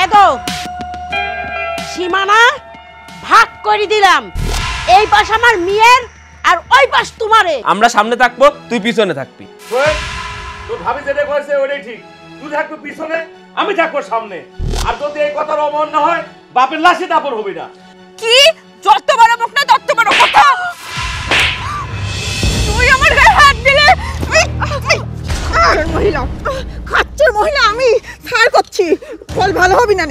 এগো সীমানা ভাগ করে দিলাম, এই পাশ আমার মেয়ের আর ওই পাশ তোমারে। আমরা সামনে থাকবো, তুই পিছনে থাকবি। তোর ভাবি যেটা করেছে ওটাই ঠিক, তুই থাকবি পিছনে, আমি থাকবো সামনে। আর যদি এই কথার অমান্য হয়, বাপের লাশে দাপন হবি না। কি যত বড় মুখ না তত বড় কথা। তুই আমার গায়ে হাত দিলে। খাচ্চর মহিলা আমি ছাড় করছি, ফল ভালো হবে না।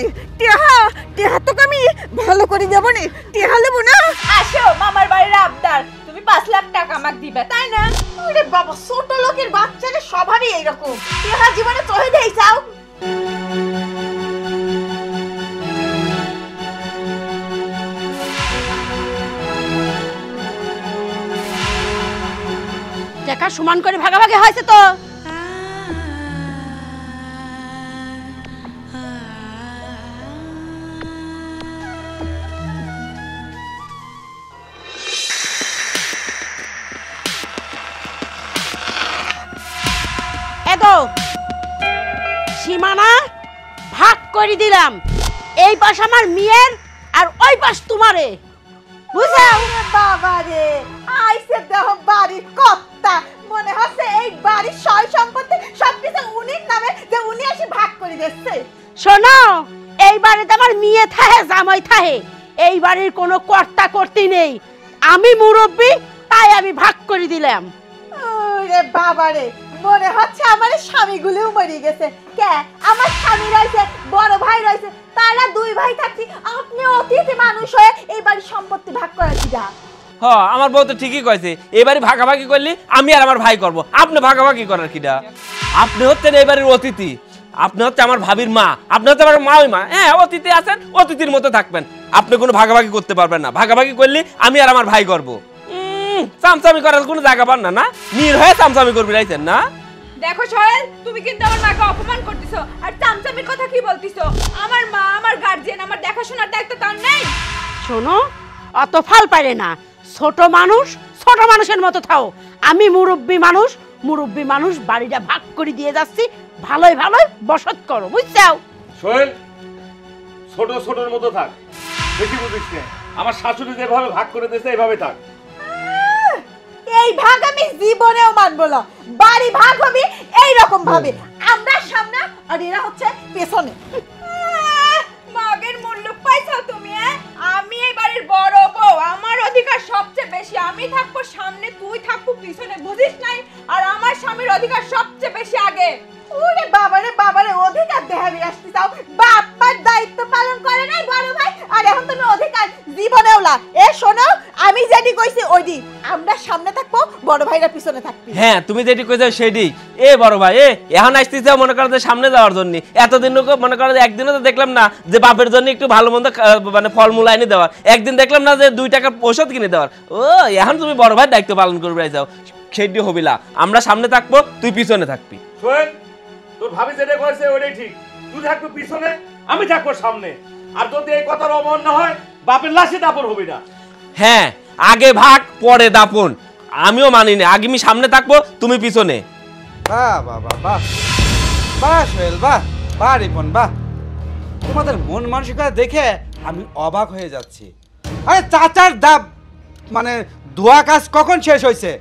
টেহা তোকে আমি ভালো করে দেবো নি, টেহা নেবো না। আসো মামার বাড়ির আবদার, তুমি 5 লাখ টাকা আমাকে দিবে তাই না? ওরে বাবা, ছোট লোকের বাচ্চাদের স্বভাবই এইরকম, টেহা জীবনে চহে দেই চাও। টাকা সমান করে ভাগাভাগি হয়েছে তো। এগো সীমানা ভাগ করে দিলাম, এই পাশ আমার মেয়ের আর ওই পাশ তোমারে। বুঝাও বাবা রে, আইসে দেহ বাড়ির কর্তা, মনে হচ্ছে এই বাড়ির সয় সম্পত্তি সবকিছু উনির নামে, যে উনি এসে ভাগ করে দিচ্ছে। শোনো, এই বাড়িতে আমার মেয়ে থাহে, জামাই থাহে, এই বাড়ির কোনো কর্তা কর্তি নেই, আমি মুরব্বী তাই আমি ভাগ করে দিলাম। ওরে বাবা রে, মনে হচ্ছে আমার স্বামীগুলোও মরে গেছে। কে আমার স্বামী রয়েছে, বড় ভাই রয়েছে, তারা 2 ভাই থাকছি, আপনি অতিথি মানুষ হয়ে এই বাড়ির সম্পত্তি ভাগ করেছি যা। হ্যাঁ, আমার বউ তো ঠিকই কইছে, এবারে ভাগাভাগি করলি আমি আর আমার ভাই করব, আপনি ভাগাভাগি করার কিডা? আপনি হচ্ছেন এই বাড়ির অতিথি, আপনি হচ্ছে আমার ভাবির মা, আপনি হচ্ছে আমার মাওই মা। হ্যাঁ, অতিথি আছেন, অতিথির মতো থাকবেন, আপনি কোনো ভাগাভাগি করতে পারবেন না। ভাগাভাগি করলি আমি আর আমার ভাই করব। চামচামি করার কোনো জায়গা পান না, না নীর হয়ে চামচামি করবি রাইছেন না? দেখো সোহেল, তুমি কিন্তু আমার মাকে অপমান করতেছো, আর চামচামির কথা কি বলতিছো? আমার মা আমার গার্জিয়ান, আমার দেখাশোনার দায়িত্ব তার নেই? শোনো, অত ফাল পারে না, ছোট মানুষ ছোট মানুষের মতো থাও, আমি মুরব্বী মানুষ, মুরব্বী মানুষ বাড়িটা ভাগ করে দিয়ে যাচ্ছি, ভালোই ভালোই বসত করো, বুঝছাও? সোহেল, ছোট ছোটর মতো থাক, বেশি বুঝিস না। আমার শাশুড়ি যেভাবে ভাগ করে দিয়েছে এইভাবে থাক। এই ভাগ আমি জীবনেও মানবো না, বাড়ি ভাগ হবে এই রকম ভাবে, আমরা সামনে আর এরা হচ্ছে পেছনে। মাগের মূল্য পাইছো তুমি? আমি এই বাড়ির বড় বউ, আমার অধিকার সবচেয়ে বেশি, আমি থাকবো সামনে, তুই থাকবো পিছনে, বুঝিস নাই? আর আমার স্বামীর অধিকার সবচেয়ে বেশি আগে। ওরে বাবারে, অধিকার দেখাবি আসতে চাও? বাপ্পার দায়িত্ব পালন করে নাই বড় ভাই, আর এখন তুমি অধিকার জীবনেও না। এ শোনো, আমি যেটি কইছি ওইটি, আমরা সামনে থাকবো, বড় ভাইরা পিছনে থাকবি। হ্যাঁ, তুমি যেটি কইছো সেটি। এ বড় ভাই, এখন আসতেছে মনে করো যে সামনে যাওয়ার জন্য, এতদিন মনে করো যে একদিনও তো দেখলাম না যে বাপের জন্য একটু ভালো মন্দ মানে ফলমূল এনে দেওয়ার, একদিন দেখলাম না যে 2 টাকার ঔষধ কিনে দেওয়ার। ও, এখন তুমি বড় ভাইয়ের দায়িত্ব পালন করবে যাও, সেটি হবিলা। আমরা সামনে থাকবো, তুই পিছনে থাকবি। সোহেল, তোর ভাবি যেটা করেছে ওটাই ঠিক, তুই থাকবি পিছনে, আমি থাকবো সামনে। আর যদি এই কথার অমান্য হয়, বাপের লাশে দাপন হবি না। হ্যাঁ, আগে ভাগ পরে দাপন, আমিও মানি না। আগে আমি সামনে থাকবো, তুমি পিছনে। বাহ বাহ বাহ বাহ বাহ সোহেল, বাহ বাহ রিপন, বাহ, তোমাদের মন মানসিকতা দেখে আমি অবাক হয়ে যাচ্ছি। আরে চাচার দাব মানে দোয়া কাজ কখন শেষ হয়েছে?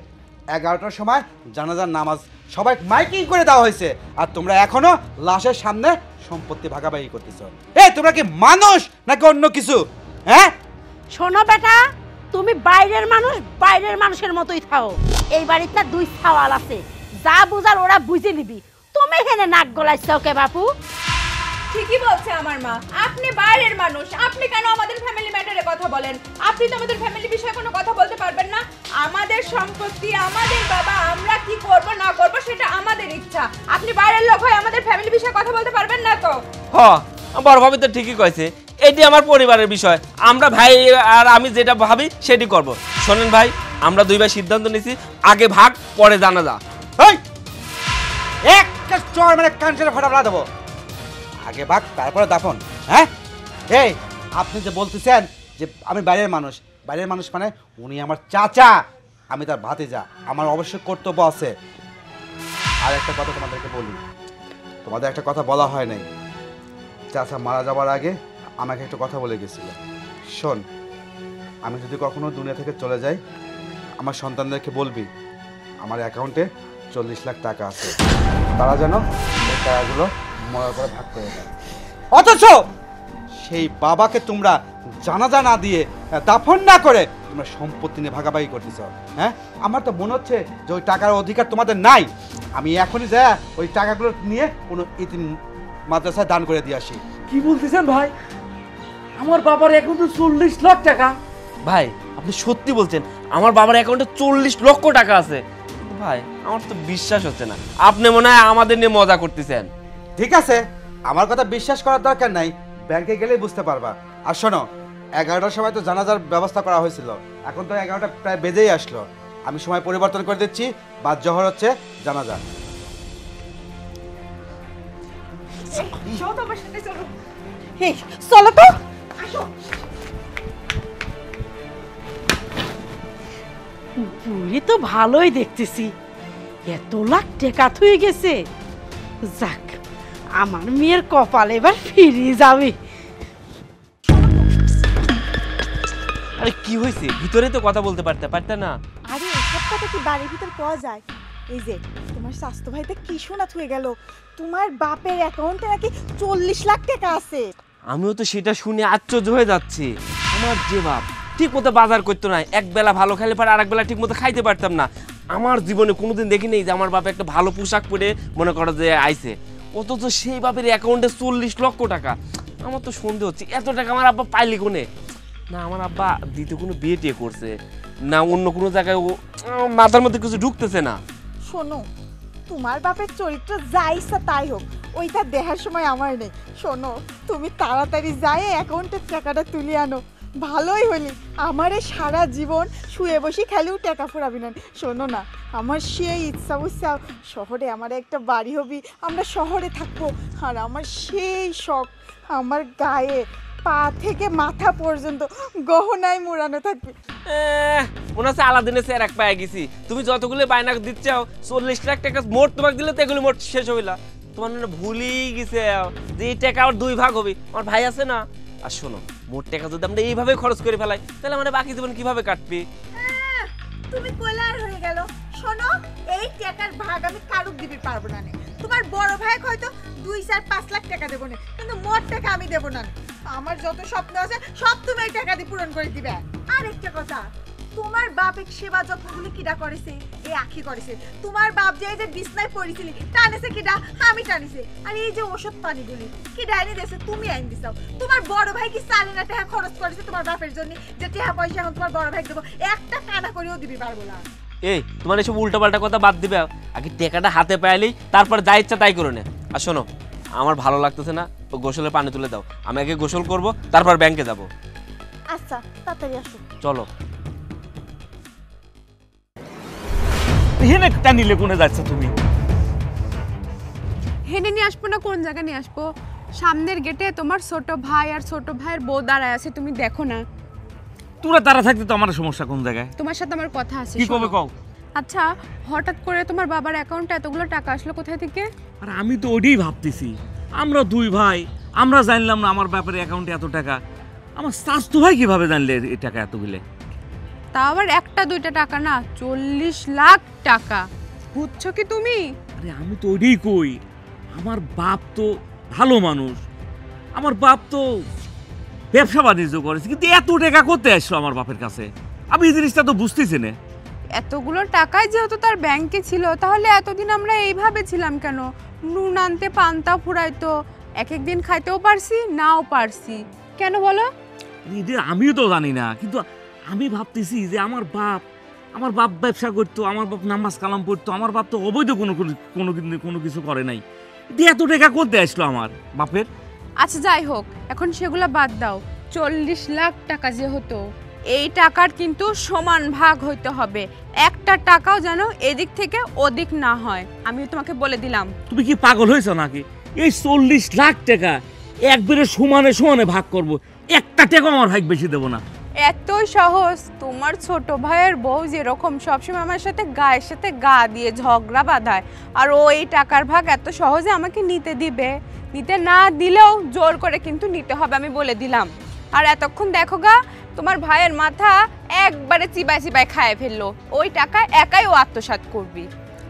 11টার সময় জানাজার নামাজ সবাই মাইকিং করে দেওয়া হয়েছে, আর তোমরা এখনো লাশের সামনে সম্পত্তি ভাগাভাগি করতেছো। তোমরা কি মানুষ নাকি অন্য কিছু? হ্যাঁ শোনো বেটা, তুমি বাইরের মানুষ বাইরের মানুষের মতোই থাও, এই বাড়িতে 2 সওয়াল আছে, যা বুঝার ওরা বুঝে নিবি, তুমি এখানে নাক গলাইছো কে বাপু? ঠিকই বলছে আমার মা, আপনি বাইরের মানুষ, আপনি কেন আমাদের ফ্যামিলি ম্যাটারে কথা বলেন? আপনি তো আমাদের ফ্যামিলি বিষয়ে কোনো কথা বলতে পারবেন না? আমাদের সম্পত্তি, আমাদের বাবা, আমরা কি করব না করব সেটা আমাদের ইচ্ছা, আপনি বাইরের লোক হয়ে আমাদের ফ্যামিলি বিষয়ে কথা বলতে পারবেন না তো? হ্যাঁ, বড় ভাবি তো ঠিকই কইছে, এটি আমার পরিবারের বিষয়, আমরা ভাই আর আমি যেটা ভাবি সেটি করব। শোনেন ভাই, আমরা 2 ভাই সিদ্ধান্ত নিছি, আগে ভাগ পরে জানাজা। একটা চড় মানে কানসারে ফাটা দেবো, আগে ভাগ তারপরে দাফন। হ্যাঁ, এই আপনি যে বলতেছেন যে আমি বাইরের মানুষ, বাইরের মানুষ মানে উনি আমার চাচা, আমি তার ভাতিজা, আমার অবশ্যই কর্তব্য আছে। আর একটা কথা তোমাদেরকে বলি, তোমাদের একটা কথা বলা হয় নাই, চাচা মারা যাওয়ার আগে আমাকে একটা কথা বলে গেছিল, শোন আমি যদি কখনো দুনিয়া থেকে চলে যাই আমার সন্তানদেরকে বলবি আমার অ্যাকাউন্টে 40 লাখ টাকা আছে, তারা যেন এই টাকাগুলো মরার পরে ভাগ করে দেয়। অথচ সেই বাবাকে তোমরা জানাজা না দিয়ে দাফন না করে তোমরা সম্পত্তি নিয়ে ভাগাভাগি করতেছ। হ্যাঁ, আমার তো মনে হচ্ছে যে ওই টাকার অধিকার তোমাদের নাই। আমি এখনই যা ওই টাকাগুলো নিয়ে কোনো ইতিম মাদ্রাসায় দান করে দিয়ে আসি। কি বলতেছেন ভাই? আমার বাবার অ্যাকাউন্টে 40 লাখ টাকা? ভাই আপনি সত্যি বলছেন আমার বাবার অ্যাকাউন্টে 40 লক্ষ টাকা আছে? কিন্তু ভাই আমার তো বিশ্বাস হচ্ছে না, আপনি মনে হয় আমাদের নিয়ে মজা করতেছেন। ঠিক আছে, আমার কথা বিশ্বাস করার দরকার নাই, ব্যাংকে গেলেই বুঝতে পারবা। আর শোনো, 11টার সময় তো জানাজার ব্যবস্থা করা হয়েছিল, এখন তো 11টা প্রায় বেজেই আসলো। আমি সময় পরিবর্তন করে দিচ্ছি, বাদ জোহর হচ্ছে জানাজা। চলো তো আমার সাথে চলো। এই চলো তো। আসো। বুড়ি তো ভালোই দেখতেছি, এত লাখ টাকা থুয়ে গেছে। যাক, আমার মেয়ের কপাল এবার ফিরে যাবে। আরে কি হয়েছে? ভিতরে তো কথা বলতে পারতে না? আরে এসব কথা কি বাড়ির ভিতর পাওয়া যায়? এই যে তোমার স্বাস্থ্য ভাইতে কি শোনাত হয়ে গেল, তোমার বাপের অ্যাকাউন্টে নাকি 40 লাখ টাকা আছে। আমিও তো সেটা শুনে আশ্চর্য হয়ে যাচ্ছি। আমার যে বাপ ঠিক মতো বাজার করতো না, এক বেলা ভালো খাইলে পারে আরেক বেলা ঠিক মতো খাইতে পারতাম না। আমার জীবনে কোনোদিন দেখিনি যে আমার বাপ একটা ভালো পোশাক পরে মনে করো যে আইছে, অথচ সেই বাপের অ্যাকাউন্টে 40 লক্ষ টাকা। আমার তো সন্দেহ হচ্ছে এত টাকা আমার আব্বা পাইলি কোনে? না আমার আব্বা দ্বিতীয় কোনো বিয়ে টিয়ে করছে, না অন্য কোনো জায়গায় ও মাথার মধ্যে কিছু ঢুকতেছে না। শোনো, তোমার বাপের চরিত্র যা ইচ্ছা তাই হোক, ওইটা দেখার সময় আমার নেই। শোনো, তুমি তাড়াতাড়ি যাই অ্যাকাউন্টের টাকাটা তুলে আনো, ভালোই হলি। আমারে সারা জীবন শুয়ে বসে খেলেও টাকা ফুরাবি না। শোনো না, আমার সেই ইচ্ছা বুঝছা, শহরে আমার একটা বাড়ি হবি, আমরা শহরে থাকবো। আর আমার সেই শখ, আমার গায়ে পা থেকে মাথা পর্যন্ত গহনায় মোড়ানো থাকবে। মনে হচ্ছে আলাদিনের চেয়ার এক পায়ে গেছি। তুমি যতগুলো বায়না দিচ্ছ 40 লাখ টাকা মোট তোমাকে দিলে তো এগুলো মোট শেষ হইলা। তোমার মনে ভুলই গেছে যে এই টাকা আমার 2 ভাগ হবে, আমার ভাই আছে না। আর শোনো, মোট টাকা যদি আমরা এইভাবে খরচ করে ফেলাই তাহলে আমাদের বাকি জীবন কিভাবে কাটবে? তুমি কলার হয়ে গেল। শোনো, এই টাকার ভাগ আমি কারুক দিতে পারবো না। তোমার বড় ভাই হয়তো 2-4-5 লাখ টাকা দেবো না, কিন্তু মোট টাকা আমি দেবো না। আমার যত স্বপ্ন আছে সব তুমি এই টাকা দিয়ে পূরণ করে দিবে। আর একটা কথা, তোমার বাপের সেবা যত্নগুলি কিডা করেছে? এই আখি করেছে। তোমার বাপ যে এই যে বিছনায় পড়েছিলি টানেছে কিডা? আমি টানিছে। আর এই যে ওষুধ পানিগুলি কিডা এনে দিয়েছে? তুমি আইন দিছাও। তোমার বড় ভাই কি চালি না টাকা খরচ করেছে তোমার বাপের জন্য? যে টাকা পয়সা এখন তোমার বড় ভাই দেবো, একটা কানা করেও দিবি পারবো না। এই তোমার এসব উল্টাপাল্টা কথা বাদ দিবে, আগে টাকাটা হাতে পাইলেই তারপর যা ইচ্ছা তাই করে নে। আর শোনো, আমার ভালো লাগতেছে না, ও গোসলের পানি তুলে দাও, আমি আগে গোসল করব তারপর ব্যাংকে যাব। আচ্ছা, তাড়াতাড়ি আসো। চলো। হেনে টানিলে কোনে যাচ্ছ তুমি? হেনে নিয়ে আসবো না, কোন জায়গায় নিয়ে আসবো? সামনের গেটে তোমার ছোট ভাই আর ছোট ভাইয়ের বউ দাঁড়ায় আছে, তুমি দেখো না? তোরা তারা থাকতে তো আমার সমস্যা কোন জায়গায়? তোমার সাথে আমার কথা আছে। কি কবে কও? আচ্ছা, হঠাৎ করে তোমার বাবার অ্যাকাউন্টে এতগুলো টাকা আসলো কোথায় থেকে? আর আমি তো ওইটাই ভাবতেছি, আমরা 2 ভাই, আমরা জানলাম না আমার বাপের অ্যাকাউন্টে এত টাকা। আমার স্বাস্থ্য ভাই কিভাবে জানলে এই টাকা এতগুলো? তা আবার 1-2টা টাকা না, 40 লাখ টাকা। বুঝছো কি তুমি? আরে আমি তো ওইটাই কই, আমার বাপ তো ভালো মানুষ, আমার বাপ তো ব্যবসা বাণিজ্য করেছে, কিন্তু এত টাকা করতে আসলো আমার বাপের কাছে? আমি এই জিনিসটা তো বুঝতেছি না। এতগুলো টাকাই যেহেতু তার ব্যাংকে ছিল, তাহলে এতদিন আমরা এইভাবে ছিলাম কেন? নুন আনতে পান্তা ফুরাইতো, এক একদিন খাইতেও পারছি, নাও পারছি। কেন বলো? এটা আমিও তো জানি না, কিন্তু আমি ভাবতেছি যে আমার বাপ ব্যবসা করতো, আমার বাপ নামাজ কালাম পড়তো, আমার বাপ তো অবৈধ কোনো কিছু করে নাই। এত টাকা করতে আসলো আমার বাপের? আচ্ছা যাই হোক, এখন সেগুলো বাদ দাও। 40 লাখ টাকা যেহেতু, এই টাকার কিন্তু সমান ভাগ হইতে হবে। একটা টাকাও যেন এদিক থেকে ওদিক না হয়, আমিও তোমাকে বলে দিলাম। তুমি কি পাগল হয়েছো নাকি? এই 40 লাখ টাকা একবারে সমানে সমানে ভাগ করব, একটা টাকা আমার ভাগ বেশি দেবো না। এতই সহজ? তোমার ছোট ভাইয়ের বউ যেরকম সবসময় আমার সাথে গায়ের সাথে গা দিয়ে ঝগড়া বাঁধায়, আর ও এই টাকার ভাগ এত সহজে আমাকে নিতে দিবে? নিতে না দিলেও জোর করে কিন্তু নিতে হবে, আমি বলে দিলাম। আর এতক্ষণ দেখো গা, তোমার ভাইয়ের মাথা একবারে চিবাই চিবাই খায় ফেললো। ওই টাকা একাই ও আত্মসাৎ করবি।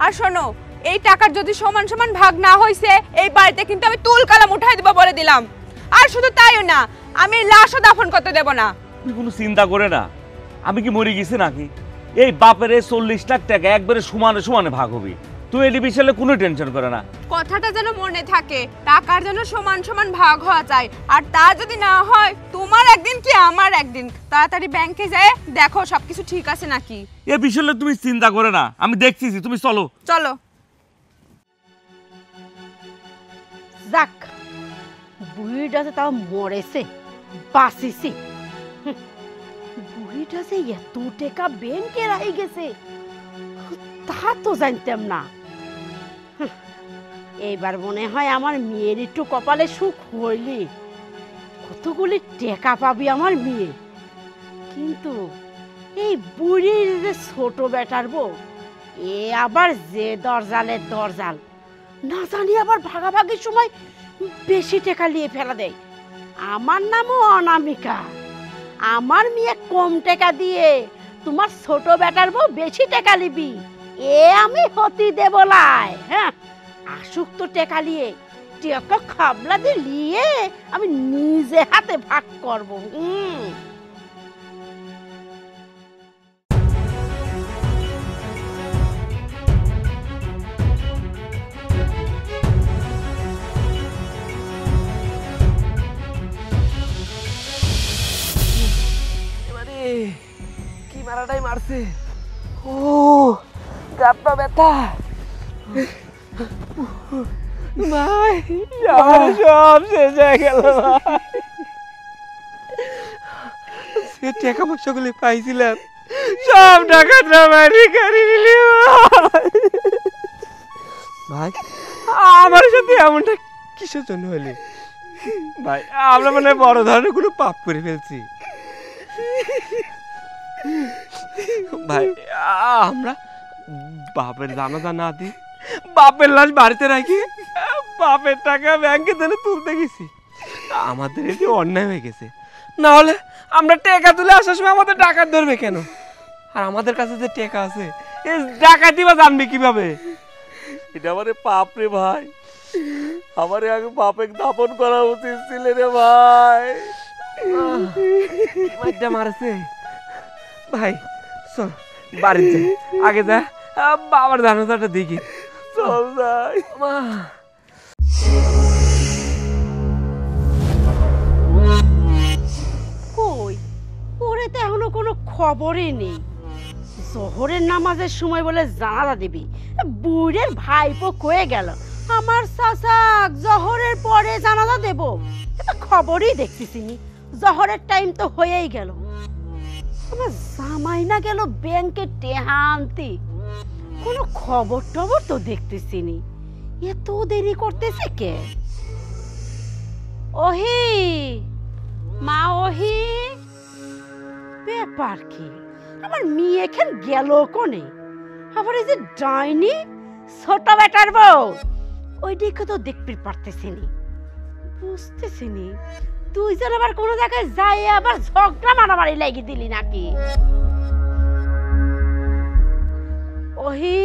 আর শোনো, এই টাকার যদি সমান সমান ভাগ না হইছে, এই বাড়িতে কিন্তু আমি তুল কালাম উঠাই দিব বলে দিলাম। আর শুধু তাইও না, আমি লাশও দাফন করতে দেব না। তুই কোনো চিন্তা করে না, আমি কি মরে গেছি নাকি? এই বাপের 40 লাখ টাকা একবারে সমানে সমানে ভাগ হবে। তুই এই বিষয়ে কোনো টেনশন করে না। কথাটা যেন মনে থাকে, টাকার যেন সমান সমান ভাগ হওয়া চাই। আর তা যদি না হয়, তোমার একদিন কি আমার একদিন। তাড়াতাড়ি ব্যাংকে যায় দেখো সবকিছু ঠিক আছে নাকি। এই বিষয়ে তুমি চিন্তা করে না, আমি দেখতেছি। তুমি চলো চলো। যাক, বুড়িটা যে তাও মরেছে, বাঁচিছি। বুড়িটা যে এত টাকা ব্যাংকে রাখি গেছে তা তো জানতাম না। এইবার মনে হয় আমার মেয়ের একটু কপালে সুখ হইলি, কতগুলি টাকা পাবি আমার মেয়ে। কিন্তু এই বুড়ির যে ছোট বেটার বউ, এ আবার যে দরজালের দরজাল, না জানি আবার ভাগাভাগির সময় বেশি টাকা নিয়ে ফেলা দেয়। আমার নামও অনামিকা, আমার মেয়ে কম টাকা দিয়ে তোমার ছোট বেটার বউ বেশি টাকা নিবি, এ আমি হতি দেব লাই। হ্যাঁ, আসুক তো টাকা নিয়ে, টাকা খাবলা দিয়ে আমি নিজে হাতে ভাগ করবো। কি মারাটাই মারছে, ও গাপটা ব্যথা। ভাই সব শেষ হয়ে গেল ভাই। সে টাকা পয়সাগুলি পাইছিলাম সব টাকা মারি গাড়ি নিলি ভাই। আমার সাথে এমনটা কিসের জন্য হলি ভাই? আমরা মানে বড় ধরনের কোনো পাপ করে ফেলছি ভাই। আমরা বাপের জানাজা না দিই, বাপের লাশ বাড়িতে রাখি, বাপের টাকা ব্যাংকে দিলে তুলতে গেছি। আমাদের এতে অন্যায় হয়ে গেছে। না হলে আমরা টাকা তুলে আসার সময় আমাদের ডাকাত ধরবে কেন? আর আমাদের কাছে যে টাকা আছে, এই ডাকাতি বা জানবে কিভাবে? এটা আমারে পাপ রে ভাই, আমারে আগে বাপে দাপন করা উচিত ছিল রে ভাই। মাইটা মারছে ভাই। চল বাড়িতে আগে যা, বাবার জানাজাটা দেখি। চল যাই। মা কই, ওরে তো এখনো কোনো খবরই নেই। জোহরের নামাজের সময় বলে জানাজা দিবি, বুড়ের ভাইপো কয়ে গেল আমার চাচা জোহরের পরে জানাজা দেব। এটা খবরই দেখতেছি নি, জোহরের টাইম তো হয়েই গেল। আমার জামাই না গেল ব্যাংকে টেহা আনতে, কোনো খবর টবর তো দেখতেছি নি। এত দেরি করতেছে কে? ওহি মা, ওহি ব্যাপার কি? আমার মেয়ে এখান গেল কোনে? আবার এই যে ডাইনি ছোট বেটার বউ, ওই দিকে তো দেখতে পারতেছি নি, বুঝতেছি নি। তুই যেন আবার কোনো জায়গায় যাই আবার ঝগড়া মারামারি লাগিয়ে দিলি নাকি? ওহি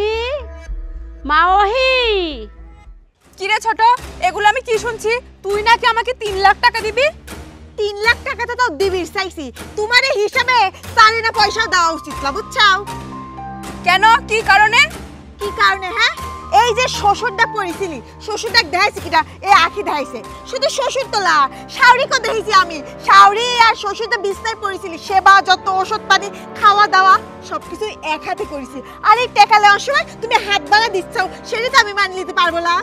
মা, ওহি। কিরে ছোট, এগুলো আমি কি শুনছি? তুই নাকি আমাকে 3 লাখ টাকা দিবি? 3 লাখ টাকা তো তাও দিবির চাইছি, তোমার এই হিসাবে চারি না পয়সা দেওয়া উচিত না, বুঝছাও? কেন, কি কারণে? কি কারণে? হ্যাঁ, এই যে শ্বশুরটা পড়েছিলি, শ্বশুরটা দেখাইছে কিটা? এই আখি দেখাইছে। শুধু শ্বশুর তোলা, শাওরিকে দেখেছি আমি। শাওরি আর শ্বশুরটা বিছনায় পড়েছিলি, সেবা যত, ওষুধ পানি, খাওয়া দাওয়া সবকিছু এক হাতে করেছি। আর এই টাকা নেওয়ার সময় তুমি হাত বাড়া দিচ্ছাও, সেটা তো আমি মানি নিতে পারবো না।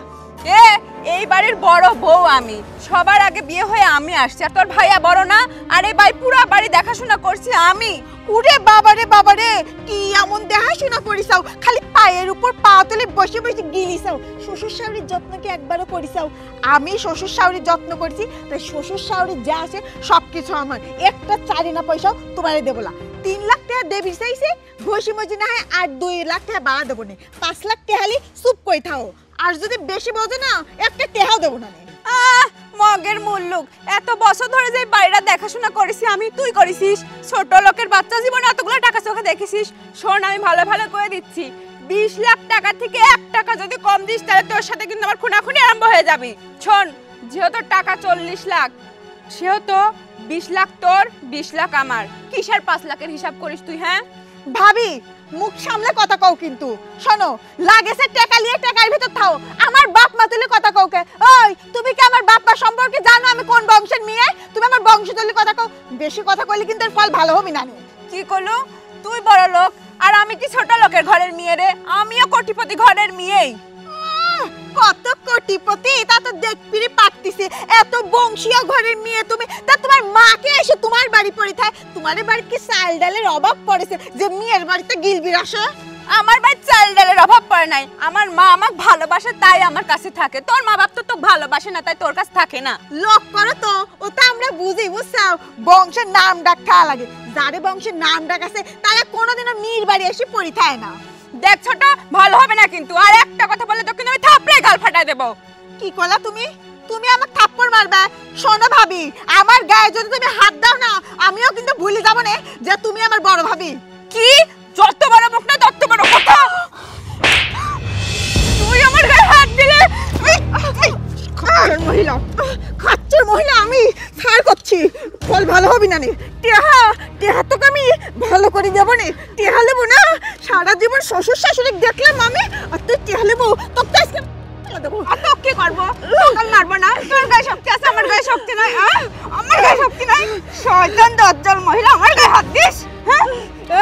এই বাড়ির বড় বউ আমি, সবার আগে বিয়ে হয়ে আমি আসছি। আর তোর ভাইয়া বড় না? আর এই বাড়ি পুরো বাড়ি দেখাশোনা করছি আমি। উরে বাবারে বাবারে, কি এমন দেখাশোনা করিসাও? খালি পায়ের উপর পা তুলে বসে বসে গিলিসাও। শ্বশুর শাশুড়ির যত্ন কি একবারও করিসাও? আমি শ্বশুর শাশুড়ির যত্ন করছি, তাই শ্বশুর শাশুড়ি যা আছে সবকিছু আমার। একটা চারি না পয়সাও তোমারে দেবো না। 3 লাখ টাকা দেবি চাইছে, ঘষি মজি না হয় আর 2 লাখ টাকা বাড়া দেবো না। 5 লাখ টাকা হলে চুপ করে থাও। আর যদি বেশি বোঝে না, একটা টেহাও দেবো না। মগের মুল্লুক, এত বছর ধরে যে বাড়িটা দেখাশোনা করেছি আমি, তুই করেছিস। ছোট লোকের বাচ্চা জীবনে এতগুলো টাকা চোখে দেখেছিস। শোন, আমি ভালো ভালো করে দিচ্ছি, 20 লাখ টাকা থেকে 1 টাকা যদি কম দিস তাহলে তোর সাথে কিন্তু আমার খুনাখুনি আরম্ভ হয়ে যাবে। শোন, যেহেতু টাকা 40 লাখ, সেহেতু 20 লাখ তোর, 20 লাখ আমার। কিসের 5 লাখের হিসাব করিস তুই? হ্যাঁ ভাবি, মুখ সামলে কথা কও কিন্তু। শোনো, লাগেছে টাকা নিয়ে টাকার ভিতর থাও, আমার বাপ মা তুলে কথা কও কে? ওই, তুমি কি আমার বাপ মা সম্পর্কে জানো আমি কোন বংশের মেয়ে? তুমি আমার বংশ তুলে কথা কও। বেশি কথা কইলে কিন্তু এর ফল ভালো হবে না। কি করলো? তুই বড় লোক আর আমি কি ছোট লোকের ঘরের মেয়ে রে? আমিও কোটিপতি ঘরের মেয়েই। কত কোটিপতি তা তো দেখপিরি পাকতিছে। এত বংশীয় ঘরের মেয়ে তুমি, তা তোমার মাকে এসে তোমার বাড়ি পড়িথায়। তোমার বাড়ি কি চাল ডালের অভাব পড়েছে যে মেয়ের বাড়িতে গিলবির আসে? আমার বাড়ি চাল ডালের অভাব পড়ে নাই। আমার মা আমাকে ভালোবাসে তাই আমার কাছে থাকে। তোর মা বাপ তো তোকে ভালোবাসে না তাই তোর কাছে থাকে না। লোক করো তো, ওটা আমরা বুঝি, বুঝছাও? বংশের নাম ডাক খাওয়া লাগে। যারে বংশের নাম ডাক আছে তারা কোনোদিনও মেয়ের বাড়ি এসে পড়িথায় না। দেখ ছোট, ভালো হবে না কিন্তু। আর একটা কথা বলে তোকে আমি থাপড়ে গাল ফাটাই দেব। কি কলা তুমি? তুমি আমাকে থাপ্পড় মারবা? শোনো ভাবি, আমার গায়ে যদি তুমি হাত দাও না, আমিও কিন্তু ভুলে যাব না যে তুমি আমার বড় ভাবি। কি? যত বড় মুখ না তত বড় কথা। তুই আমার গায়ে হাত দিলে? খাচ্চর মহিলা আমি ছাড় করছি, ফল ভালো হবে না। টেহা টেহা তোকে আমি ভালো করে দেবো না। টেহা লেবো না, সারা জীবন শ্বশুর শাশুড়ি দেখলাম আমি, আর তুই টেহা লেবো তোকে আজকে দেবো। আর তোকে কি করবো? তোকে মারবো না? তোর গায়ে শক্তি আছে, আমার গায়ে শক্তি নাই। আমার গায়ে শক্তি নাই? শয়তান দজ্জাল মহিলা, আমার গায়ে হাত দিস? হ্যাঁ,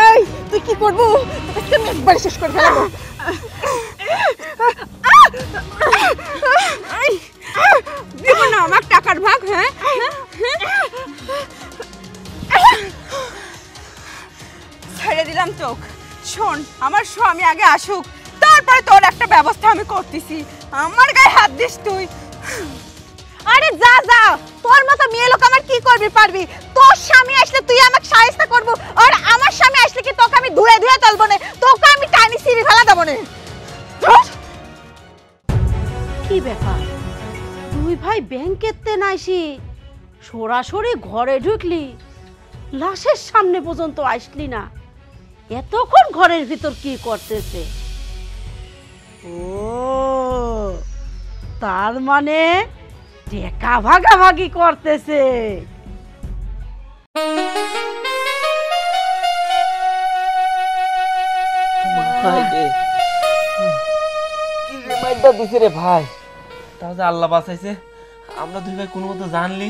এই তুই কি করবো? তোকে আমি একবার শেষ করে ফেলবো। দিব না আমার টাকার ভাগ? হ্যাঁ, ছেড়ে দিলাম চোখ। শোন, আমার স্বামী আগে আসুক, তারপরে তোর একটা ব্যবস্থা আমি করতেছি। আমার গায়ে হাত দিস তুই? আরে যা যা, তোর মতো মেয়ে লোক আমার কি করবি পারবি? তোর স্বামী আসলে তুই আমাকে সাহায্য করবো, আর আমার স্বামী আসলে কি তোকে আমি ধুয়ে ধুয়ে চলবো না, তোকে আমি টানি সিঁড়ি ফেলা দেবো না। কি ব্যাপার, দুই ভাই ব্যাংকেতে নাইসি সরাসরি ঘরে ঢুকলি, লাশের সামনে পর্যন্ত আসলি না। এতক্ষণ ঘরের ভিতর কি করতেছে? ও, তার মানে টাকা ভাগাভাগি করতেছে। দিছে রে ভাই, তাহলে আল্লাহ বাঁচাইছে। আমরা দুই ভাই কোনো মতো জানলি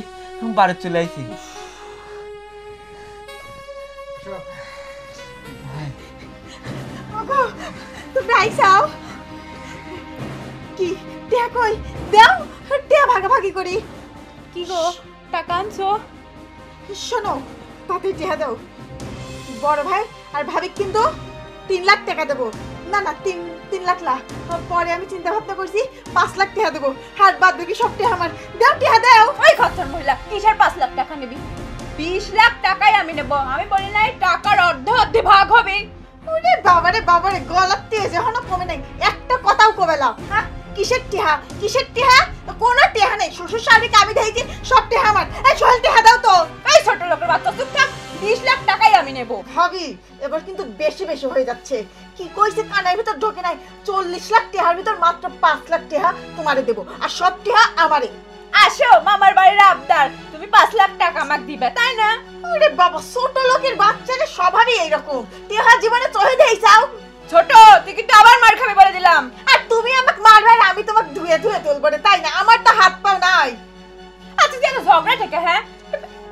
বাড়ি চলে আইছি। তুমি আইসাও কি? টিয়া কই দাও, টিয়া ভাগাভাগি করি। কি গো, টাকা আনছো? শোনো, তাতে টিয়া দাও। বড় ভাই আর ভাবি কিন্তু 3 লাখ টাকা দেবো। না না, 3 লাখ না, পরে আমি চিন্তা ভাবনা করছি 5 লাখ টাকা দেবো। হাত বাদ বাকি সব টিয়া আমার। দাও টিয়া দাও। ওই খচ্চর মহিলা, কিসের 5 লাখ টাকা নিবি? 20 লাখ টাকাই আমি নেব। আমি বলি নাই টাকার অর্ধে ভাগ হবে? ওরে বাবারে বাবারে, গলার তেজ এখনো কমে নাই, একটা কথাও কবে না। হ্যাঁ, কিসের টিহা কিসের টিহা? কোনো টিহা নেই, শ্বশুর শাড়িকে আমি দেখি সব টিহা আমার। এই সোহেল টিহা দাও তো। এই ছোট লোকের বাচ্চা, চুপ থাক। 20 লাখ টাকাই আমি নেব। ভাবি, এবার কিন্তু বেশি বেশি হয়ে যাচ্ছে। কি কইছে কানের ভিতর ঢোকে নাই? 40 লাখ টিহার ভিতর মাত্র 5 লাখ টিহা তোমারে দেব, আর সব টিহা আমারে। আসো, মামার বাড়ির আবদার, তুমি 5 লাখ টাকা আমাকে দিবে, তাই না? ওরে বাবা, ছোট লোকের বাচ্চাদের স্বভাবই এইরকম। টিহা জীবনে চহে দেই চাও? ছোট, তুই কিন্তু আবার মার খাবে বলে দিলাম। আর তুমি আমাকে মারবে আর আমি তোমাকে ধুয়ে ধুয়ে তুলবো রে, তাই না? আমার তো হাত পাও নাই। আচ্ছা, যেন ঝগড়া থেকে, হ্যাঁ?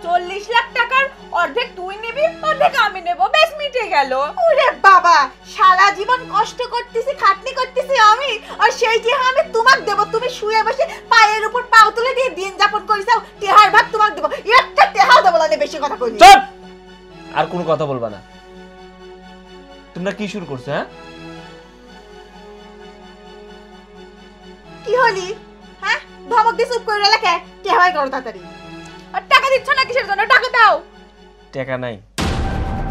40 লাখ টাকার অর্ধেক তুই নিবি, অর্ধেক আমি নেব, বেশ মিটে গেল। ওরে বাবা, সারা জীবন কষ্ট করতেছি, খাটনি করতেছি আমি, আর সেই টিহা আমি তোমাকে দেব। তুমি শুয়ে বসে পায়ের উপর পাও তুলে দিয়ে দিন যাপন করিসাও, টিহার ভাগ তোমাকে দেব। একটা টিহাও দেব না, বেশি কথা কইনি। চুপ! আর কোনো কথা বলবা না। তোমরা কি শুরু করছো? হ্যাঁ, কি হলি? হ্যাঁ, ধমক দিয়ে চুপ করে রাখে। টিহাই করো তাড়াতাড়ি। আর টাকা দিচ্ছ না কিসের জন্য? টাকা দাও। টাকা নাই।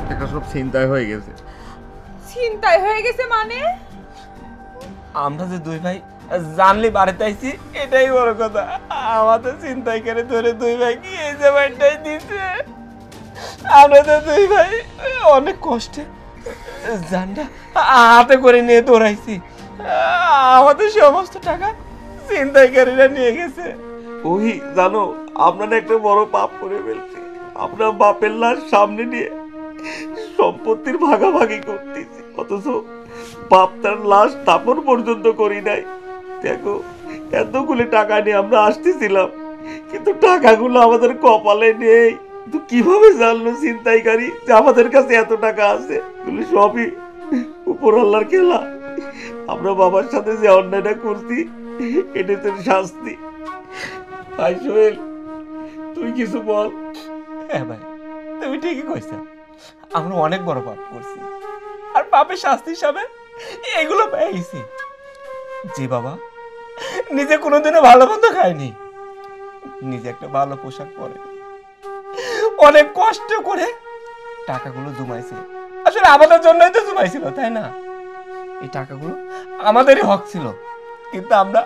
টাকা সব চিন্তায় হয়ে গেছে। চিন্তায় হয়ে গেছে মানে? আমরা যে দুই ভাই জানলি বাড়িতে আইছি এটাই বড় কথা। আমাদের চিন্তাই করে ধরে দুই ভাই কি এই জামাইটাই দিছে। আমরা তো দুই ভাই অনেক কষ্টে জানটা হাতে করে নিয়ে দৌড়াইছি। আমাদের সমস্ত টাকা চিন্তাইকারীরা নিয়ে গেছে। ওই জানো আপনারা একটা বড় পাপ করে ফেলছি। আপনার বাপের লাশ সামনে নিয়ে সম্পত্তির ভাগাভাগি করতেছি, অথচ বাপ তার লাশ স্থাপন পর্যন্ত করি নাই। দেখো এতগুলো টাকা নিয়ে আমরা আসতেছিলাম, কিন্তু টাকাগুলো আমাদের কপালে নেই। তো কিভাবে জানলো ছিনতাইকারী যে আমাদের কাছে এত টাকা আছে? এগুলো সবই উপর আল্লাহর খেলা। আমরা বাবার সাথে যে অন্যায়টা করছি এটা তোর শাস্তি। ভাই সোহেল, তুই কিছু বল। হ্যাঁ ভাই, তুমি ঠিকই কইছ। আমরা অনেক বড় পাপ করছি, আর পাপের শাস্তি হিসাবে এগুলো পেয়েছি। যে বাবা নিজে কোনোদিনও ভালো মন্দ খায়নি, নিজে একটা ভালো পোশাক পরে অনেক কষ্ট করে টাকাগুলো জমাইছে, আসলে আমাদের জন্যই তো জমাইছিল, তাই না? এই টাকাগুলো আমাদেরই হক ছিল, কিন্তু আমরা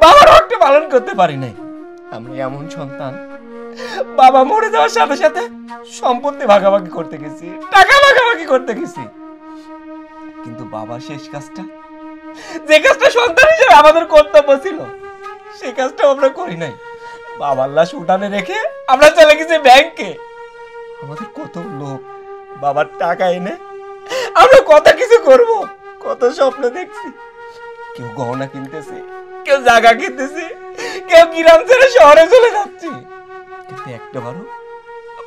বাবার হকটা পালন করতে পারি নাই। আমরা এমন সন্তান, বাবা মরে যাওয়ার সাথে সাথে সম্পত্তি ভাগাভাগি করতে গেছি, টাকা ভাগাভাগি করতে গেছি, কিন্তু বাবা শেষ কাজটা, যে কাজটা সন্তান হিসেবে আমাদের কর্তব্য ছিল, সেই কাজটা আমরা করি নাই। বাবার লাশ উঠানে রেখে আমরা চলে গেছি ব্যাংকে। আমাদের কত লোক, বাবার টাকা এনে আমরা কত কিছু করব, কত স্বপ্ন দেখছি। কেউ গহনা কিনতেছে, কেউ জায়গা কিনতেছে, কেউ গ্রাম ছেড়ে শহরে চলে যাচ্ছে, কিন্তু একটাবারও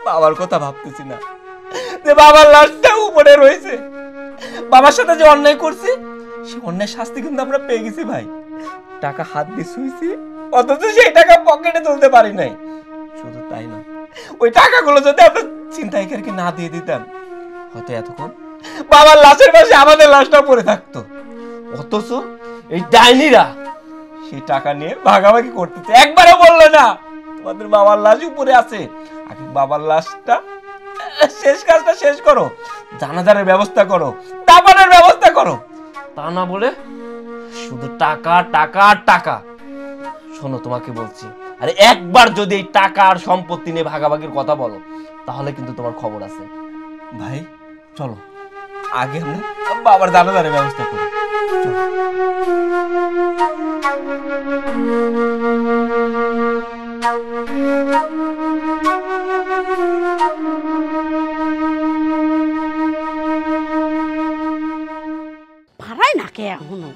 বাবার কথা ভাবতেছি না যে বাবার লাশটা উপরে রয়েছে। বাবার সাথে যে অন্যায় করছি, সে অন্যায় শাস্তি কিন্তু আমরা পেয়ে গেছি ভাই। টাকা হাত দিয়ে শুয়েছি, অথচ সেই টাকা পকেটে তুলতে পারি নাই। শুধু তাই না, ওই টাকাগুলো যদি আমরা ছিনতাইকারীকে না দিয়ে দিতাম, হয়তো এতক্ষণ বাবার লাশের পাশে আমাদের লাশটা পড়ে থাকতো। অথচ এই ডাইনিরা সেই টাকা নিয়ে ভাগাভাগি করতেছে। একবারও বললো না তোমাদের বাবার লাশ উপরে আছে, আগে বাবার লাশটা শেষ কাজটা শেষ করো, জানাজারের ব্যবস্থা করো, দাফনের ব্যবস্থা করো। তা না বলে শুধু টাকা টাকা আর টাকা। শোনো, তোমাকে বলছি, আরে একবার যদি এই টাকা আর সম্পত্তি নিয়ে ভাগাভাগির কথা বলো, তাহলে কিন্তু তোমার খবর আছে। ভাই চলো, আগে আমরা বাবার জানাজারের ব্যবস্থা করি। পারাই না কে এখনো,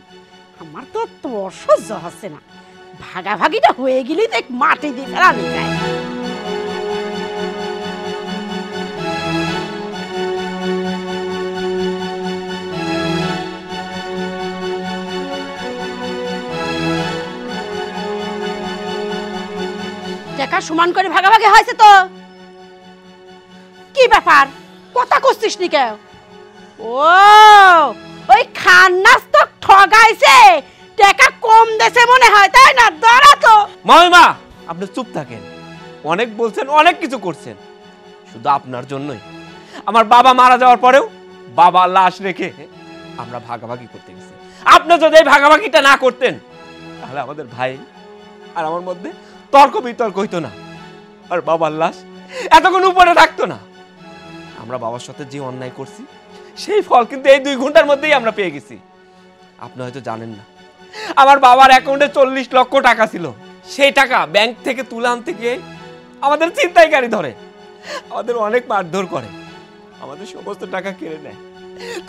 আমার তো তো অসহ্য হচ্ছে না। ভাগাভাগিটা হয়ে গেলেই দেখ মাটি দিয়ে ফেলানো যায়। টাকা সমান করে ভাগাভাগি হয়েছে তো? কি ব্যাপার, কথা করছিস নি কেউ? ও ওই খান্নাস তো ঠগাইছে, টাকা কম দেছে মনে হয়, তাই না? দাঁড়া তো মামিমা, আপনি চুপ থাকেন। অনেক বলছেন, অনেক কিছু করছেন, শুধু আপনার জন্যই আমার বাবা মারা যাওয়ার পরেও বাবা লাশ রেখে আমরা ভাগাভাগি করতে গেছি। আপনি যদি এই ভাগাভাগিটা না করতেন, তাহলে আমাদের ভাই আর আমার মধ্যে তর্ক বিতর্ক হইতো না, আর বাবার লাশ এতক্ষণ উপরে থাকতো না। আমরা বাবার সাথে যে অন্যায় করছি, সেই ফল কিন্তু এই 2 ঘন্টার মধ্যেই আমরা পেয়ে গেছি। আপনি হয়তো জানেন না, আমার বাবার অ্যাকাউন্টে 40 লক্ষ টাকা ছিল। সেই টাকা ব্যাংক থেকে তুলে আনতে গিয়ে আমাদের ছিনতাইকারী ধরে, আমাদের অনেক মারধর করে, আমাদের সমস্ত টাকা কেড়ে নেয়।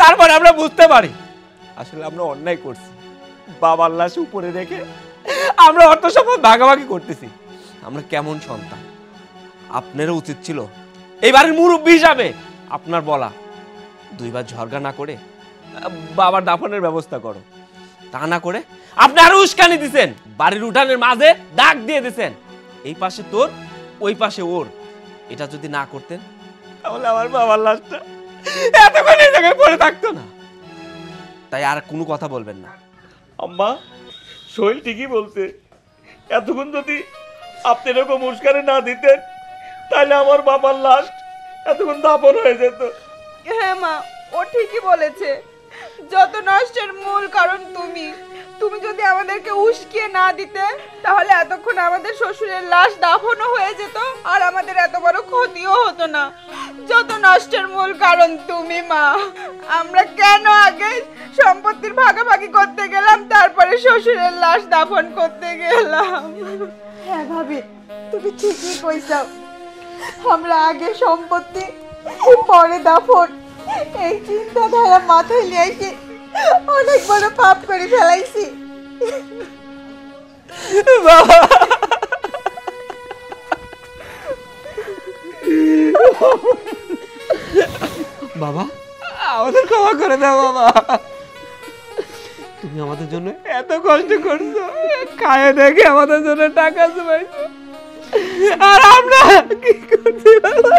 তারপরে আমরা বুঝতে পারি আসলে আমরা অন্যায় করছি। বাবার লাশ উপরে রেখে আমরা অর্থ সম্পদ ভাগাভাগি করতেছি। আমরা কেমন সন্তান! আপনারও উচিত ছিল এই বাড়ির মুরব্বী হিসাবে আপনার বলা, 2 বার ঝগড়া না করে বাবার দাফনের ব্যবস্থা করো। তা না করে আপনি আরো উস্কানি দিছেন, বাড়ির উঠানের মাঝে দাগ দিয়ে দিছেন, এই পাশে তোর, ওই পাশে ওর। এটা যদি না করতেন, তাহলে আমার বাবার লাশটা এতক্ষণ এই জায়গায় পড়ে থাকতো না। তাই আর কোনো কথা বলবেন না। আম্মা, সোহেল ঠিকই বলছে। এতক্ষণ যদি আপনি এরকম উস্কানি না দিতেন, তাহলে আমার বাবার লাশ এতক্ষণ দাফন হয়ে যেত। হ্যাঁ মা, ও ঠিকই বলেছে। যত নষ্টের মূল কারণ তুমি। তুমি যদি আমাদেরকে উস্কিয়ে না দিতে তাহলে এতক্ষণ আমাদের শ্বশুরের লাশ দাফনও হয়ে যেত আর আমাদের এত বড় ক্ষতিও হতো না। যত নষ্টের মূল কারণ তুমি মা। আমরা কেন আগে সম্পত্তির ভাগাভাগি করতে গেলাম, তারপরে শ্বশুরের লাশ দাফন করতে গেলাম? হ্যাঁ ভাবি, তুমি ঠিকই কইছো। আমরা আগে সম্পত্তি পরে দাফন, এই চিন্তাধারা মাথায় নিয়ে এসে অনেক বড় পাপ করে ফেলাইছি। বাবা, আমাদের ক্ষমা করে দাও বাবা। তুমি আমাদের জন্য এত কষ্ট করছো, খায় দেখে আমাদের জন্য টাকা জমাইছো, আর আমরা কি করছি বাবা?